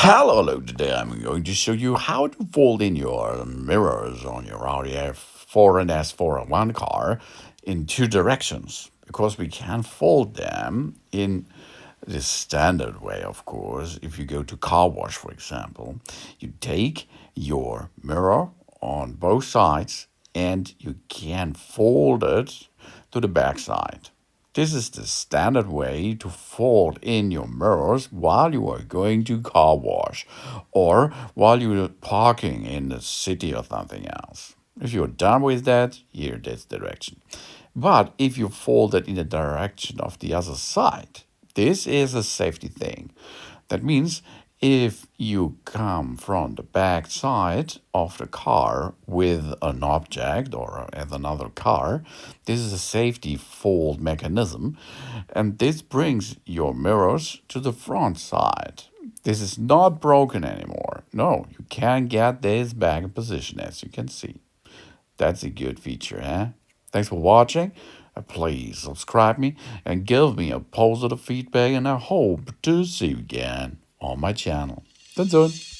Hello, today I'm going to show you how to fold in your mirrors on your Audi S4 and S401 car in two directions, because we can fold them in the standard way, of course. If you go to car wash, for example, you take your mirror on both sides and you can fold it to the back side. This is the standard way to fold in your mirrors while you are going to car wash or while you're parking in the city or something else. If you're done with that, here this direction. But if you fold it in the direction of the other side, this is a safety thing. That means if you come from the back side of the car with an object or as another car, this is a safety fold mechanism, and this brings your mirrors to the front side. This is not broken anymore. No, you can get this back in position, as you can see. That's a good feature, huh? Thanks for watching. Please subscribe me and give me a positive feedback, and I hope to see you again on my channel. That's it.